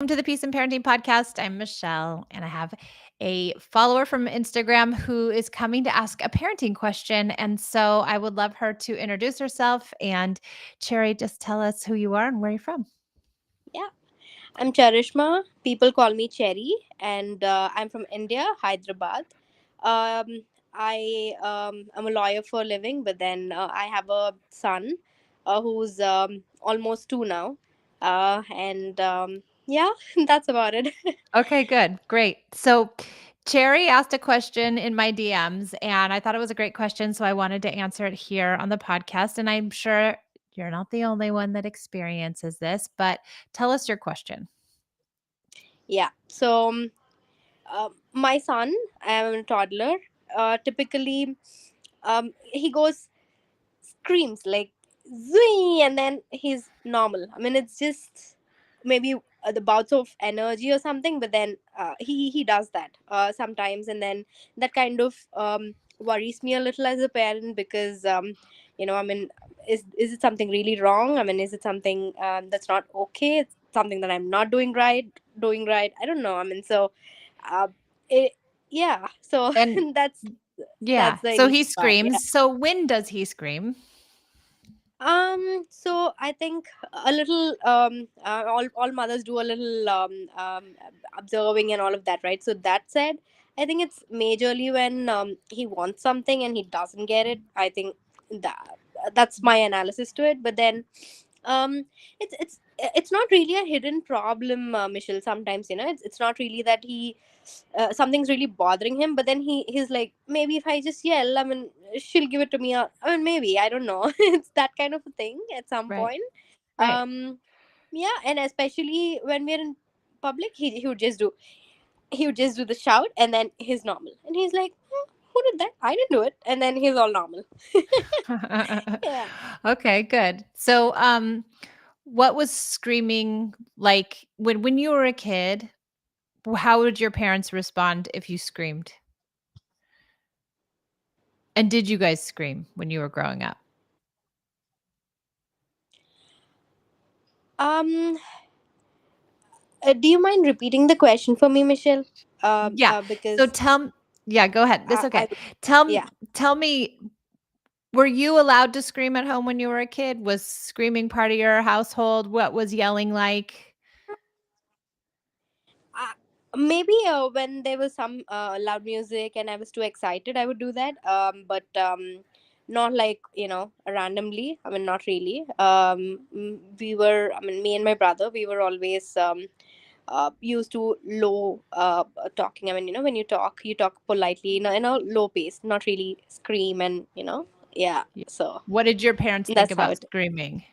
Welcome to the Peace and Parenting Podcast. I'm Michelle, and I have a follower from Instagram who is coming to ask a parenting question. And so I would love her to introduce herself. And Cherry, just tell us who you are and where you're from. Yeah, I'm Charishma. People call me Cherry, and I'm from India, Hyderabad. I'm a lawyer for a living, but then I have a son who's almost two now, and yeah, that's about it. Okay, good. Great. So Cherry asked a question in my DMs, and I thought it was a great question. So I wanted to answer it here on the podcast. And I'm sure you're not the only one that experiences this, but tell us your question. Yeah. My son, I'm a toddler. Typically, he goes screams like zing, and then he's normal. I mean, it's just maybe the bouts of energy or something, but then he does that sometimes, and then that kind of worries me a little as a parent because I mean, is it something really wrong? I mean, is it something that's not okay? It's something that I'm not doing right. I don't know. I mean, so uh, it, yeah, so And that's yeah, that's the so initial he part. Yeah. screams. So when does he scream? So I think a little all mothers do a little observing and all of that, right? So that said, I think it's majorly when he wants something and he doesn't get it. I think that that's my analysis to it. But then um it's not really a hidden problem, Michelle. Sometimes, it's not really that he something's really bothering him, but then he's like, maybe if I just yell, I mean, she'll give it to me. I mean, maybe, I don't know. It's that kind of a thing at some Right, point. right. um yeah, and especially when we're in public, he would just do the shout, and then he's normal, and he's like, who did that? I didn't do it. And then he's all normal. Yeah. Okay, good. So, what was screaming like when you were a kid? How would your parents respond if you screamed? And did you guys scream when you were growing up? um do you mind repeating the question for me, Michelle? Yeah. So Because yeah, go ahead. It's I okay. Tell m yeah. tell me, were you allowed to scream at home when you were a kid? Was screaming part of your household? What was yelling like? uh, Maybe when there was some loud music and I was too excited, I would do that. But not like, randomly. I mean, not really. We were, I mean, me and my brother, we were always used to low talking. I mean, when you talk politely, in a low pace, not really scream, and yeah. Y So What did your parents think that's how about it. screaming?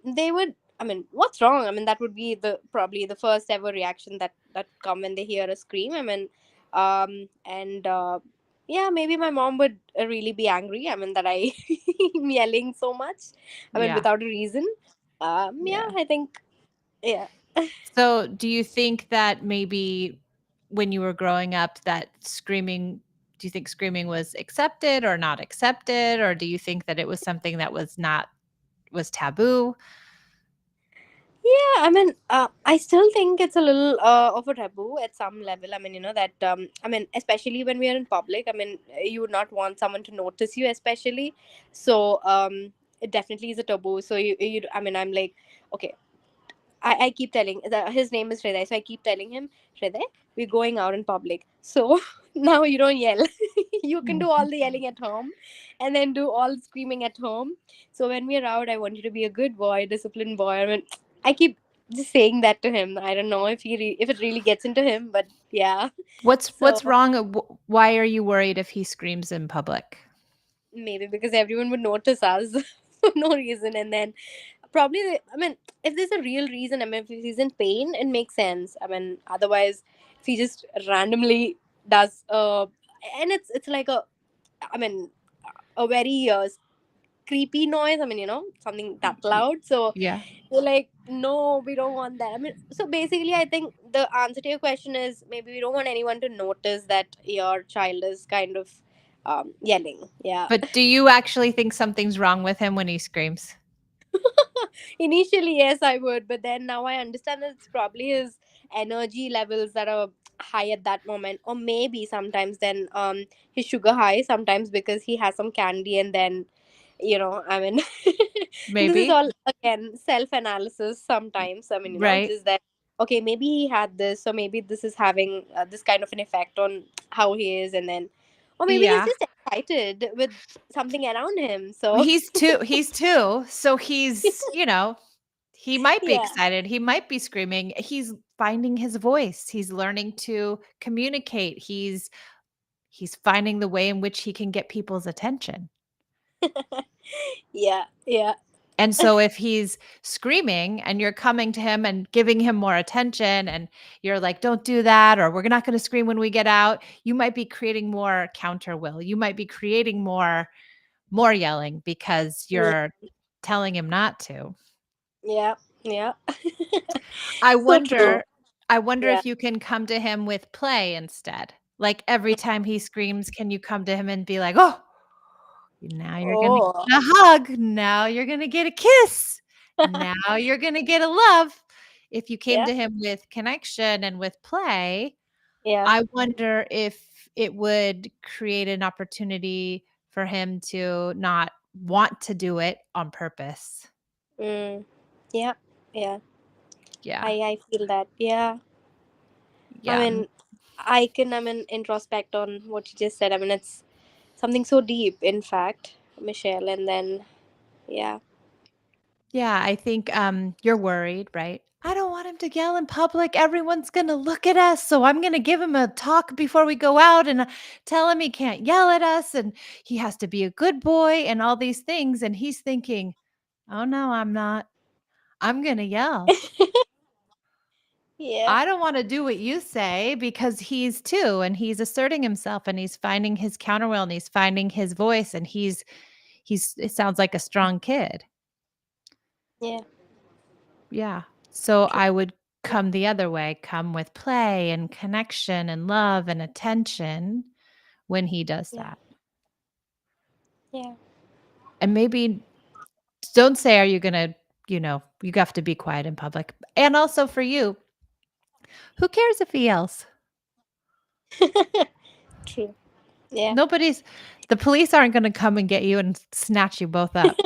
They would. I mean, what's wrong? I mean, that would be the probably the first ever reaction that come when they hear a scream. I mean, and yeah, maybe my mom would really be angry. I mean, that I am yelling so much. I mean, Yeah, without a reason. Yeah, yeah. I think, yeah. So, do you think that maybe when you were growing up that screaming do you think screaming was accepted or not accepted, or do you think that it was something that was taboo? Yeah, I mean, I still think it's a little of a taboo at some level. I mean, that, I mean, especially when we are in public, I mean, you would not want someone to notice you, especially. So, it definitely is a taboo. So, I mean, I'm like, okay, I keep telling his name is Hriday, so I keep telling him, Hriday, we're going out in public. So now you don't yell. You can do all the yelling at home and then do all screaming at home. So when we're out, I want you to be a good boy, disciplined boy. I mean, I keep just saying that to him. I don't know if if it really gets into him, but yeah. What's So wrong? Why are you worried if he screams in public? maybe because everyone would notice us for no reason, and then probably I mean, if there's a real reason, I mean, if he's in pain, it makes sense. I mean, otherwise, if he just randomly does and it's like a, I mean, a very creepy noise. I mean, something that Y loud. So yeah. we're like, no, we don't want that. I mean, so basically, I think the answer to your question is maybe we don't want anyone to notice that your child is kind of yelling. Yeah. But do you actually think something's wrong with him when he screams? Initially, yes, I would, but then now I understand that it's probably his energy levels that are high at that moment, or maybe sometimes then his sugar high sometimes because he has some candy, and then I mean, this is Maybe. all again self analysis sometimes. I mean, Right. just that okay, maybe he had this, or maybe this is having this kind of an effect on how he is, and then, or maybe he's Yeah. just excited with something around him. So He's 2, so he might be yeah. excited, he might be screaming, he's finding his voice, he's learning to communicate, he's finding the way in which he can get people's attention. Yeah, yeah, And so if he's screaming and you're coming to him and giving him more attention and you're like, "Don't do that," or "We're not gonna scream when we get out," you might be creating more counter will. You might be creating more yelling because yeah, you're telling him not to. yeah, yeah. I So true. wonder I wonder Yeah. if you can come to him with play instead. Like, every time he screams, can you come to him and be like, "Oh, now you're gonna Oh, get a hug. Now you're gonna get a kiss. Now you're gonna get a love." If you came yeah, to him with connection and with play, yeah. I wonder if it would create an opportunity for him to not want to do it on purpose. Mm, yeah, yeah. Yeah. I feel that. Yeah. I Yeah. mean, I mean, introspect on what you just said. I mean, it's something so deep, in fact, Michelle. And then, yeah. Yeah, I think, you're worried, right? "I don't want him to yell in public, everyone's gonna look at us, so I'm gonna give him a talk before we go out and, tell him he can't yell at us, and he has to be a good boy," and all these things, and he's thinking, "Oh, no, I'm not. I'm gonna yell. Yeah, I don't wanna do what you say," because he's 2, and he's asserting himself, and he's finding his counterwill, and he's finding his voice, and he's it sounds like a strong kid. yeah. Yeah. So True. I would come the other way, come with play and connection and love and attention when he does Yeah, that. yeah. And maybe don't say, "Are you gonna," you have to be quiet in public. And also for you, who cares if he yells? True. Yeah. Nobody's the police aren't gonna come and get you and snatch you both up.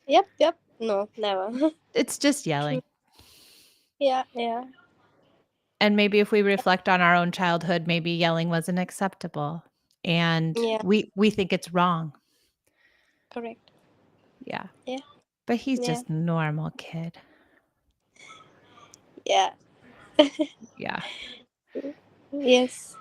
Yep, yep. No, never. It's just True. yelling. Yeah, yeah. And maybe if we reflect on our own childhood, maybe yelling wasn't acceptable and Yeah, we think it's wrong. correct. Yeah. Yeah, But he's yeah, just normal kid. yeah. Yeah. Yes.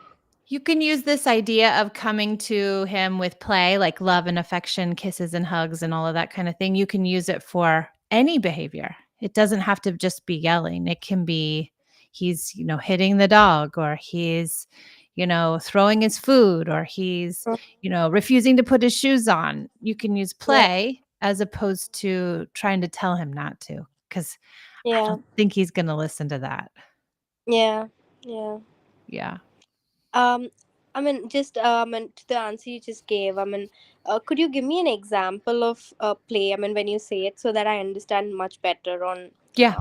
You can use this idea of coming to him with play, like love and affection, kisses and hugs, and all of that kind of thing. You can use it for any behavior. It doesn't have to just be yelling. It can be he's, hitting the dog, or he's, throwing his food, or he's, Mm, refusing to put his shoes on. You can use yeah, play as opposed to trying to tell him not to, because I yeah, don't think he's going to listen to that. yeah, yeah. Yeah. Um, I mean, just and to the answer you just gave, I mean, could you give me an example of play? I mean, when you say it, so that I understand much better on, Yeah.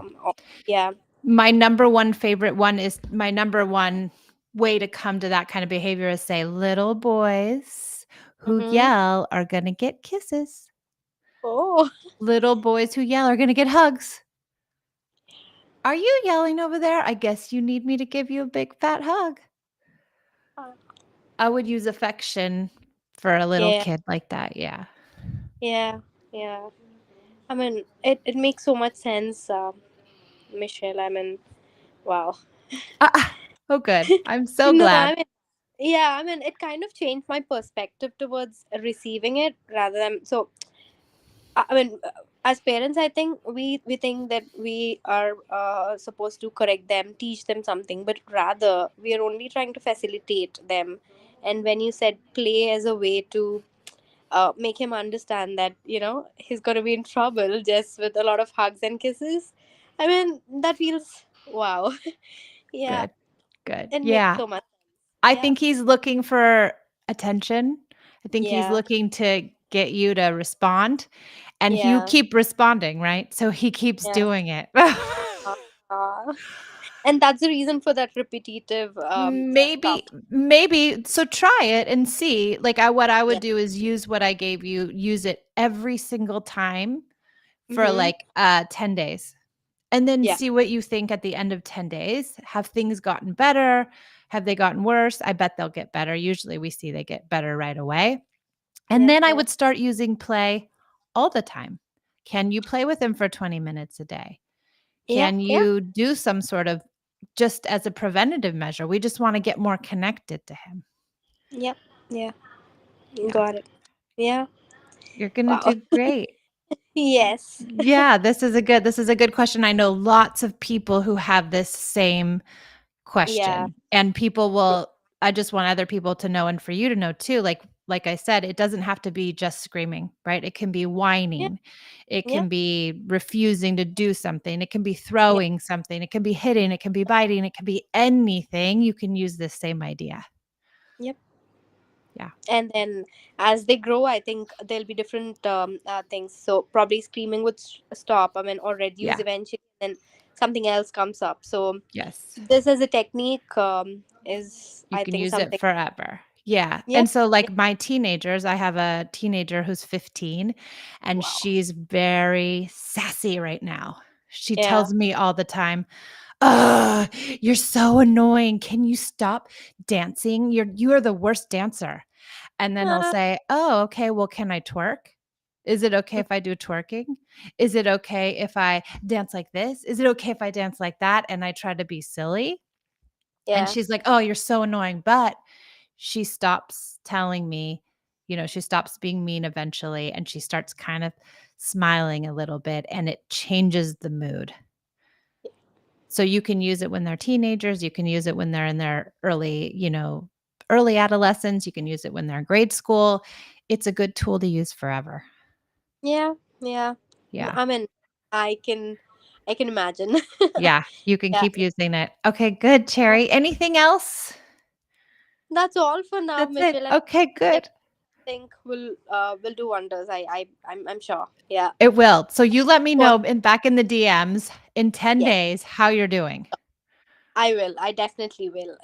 yeah. My number one favorite one is my number one way to come to that kind of behavior is say, "Little boys who Mm-hmm. yell are gonna get kisses. Oh, Little boys who yell are gonna get hugs. Are you yelling over there? I guess you need me to give you a big fat hug." I would use affection for a little yeah, kid like that, yeah. yeah, yeah. I mean, it makes so much sense, Michelle. I mean, wow. Oh, good. I'm so No, glad. I mean, yeah, I mean, it kind of changed my perspective towards receiving it rather than so. I mean, as parents, I think we think that we are supposed to correct them, teach them something, but rather we are only trying to facilitate them. And when you said play as a way to make him understand that he's gonna be in trouble just with a lot of hugs and kisses, I mean that feels wow. Yeah, Good, good. it makes Yeah. so much. I Yeah, think he's looking for attention. I think he's yeah, looking to get you to respond. and you Yeah. keep responding, right? So he keeps Yeah. doing it. Uh, and that's the reason for that repetitive stuff. Maybe so try it and see. Like what I Yeah. would do is use what I gave you, use it every single time for Mm-hmm. like 10 days. And then Yeah. see what you think at the end of 10 days. Have things gotten better? Have they gotten worse? I bet they'll get better. Usually we see they get better right away. And Yeah. then I Yeah. would start using play all the time. Can you play with him for 20 minutes a day? Yeah. Can Yeah. you do some sort of just as a preventative measure? We just want to get more connected to him. Yeah. Yeah. Yeah. Got it. Yeah. You're going to Wow. do great. Yes. Yeah, this is a good question. I know lots of people who have this same Yeah. question, and people will I just want other people to know and for you to know too, like I said, it doesn't have to be just screaming, right? It can be Yeah. whining. It Yeah. can be refusing to do something. It can be Yeah. throwing something. It can be hitting. It can be biting. It can be anything. You can use this same idea. Yep. Yeah. And then as they grow, I think there'll be different things. So probably screaming would stop, I mean, or reduce Yeah. eventually, then something else comes up. So Yes. this as a technique is, You I can think, use it something. forever. Yeah, Yeah. and so, like, my teenagers I have a teenager who's 15, and Wow. she's very sassy right now. She Yeah. tells me all the time, "Ugh, you're so annoying. Can you stop dancing? You are the worst dancer." And then I'll Uh, say, "Oh, okay, well, can I twerk? Is it okay if I do twerking? Is it okay if I dance like this? Is it okay if I dance like that?" And I try to be silly, and yeah. she's like, "Oh, you're so annoying." But she stops telling me, she stops being mean eventually, and she starts kind of smiling a little bit, and it changes the mood. So you can use it when they're teenagers, you can use it when they're in their early adolescence, you can use it when they're in grade school. It's a good tool to use forever. Yeah. Yeah. Yeah. I mean, I can, I can imagine. Yeah, you can Yeah. keep using it. Okay, good, Yeah. Cherry. Anything else? That's all for now, That's it. Michelle. Okay, I good. think will do wonders. I'm sure. Yeah. It will. So you let me For know back in the DMs in 10 Yes, days how you're doing. I will. I definitely will.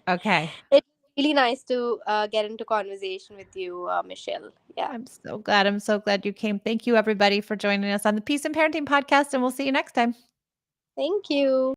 Okay. It's really nice to get into conversation with you, Michelle. Yeah. I'm so glad. I'm so glad you came. Thank you, everybody, for joining us on the Peace and Parenting podcast, and we'll see you next time. Thank you.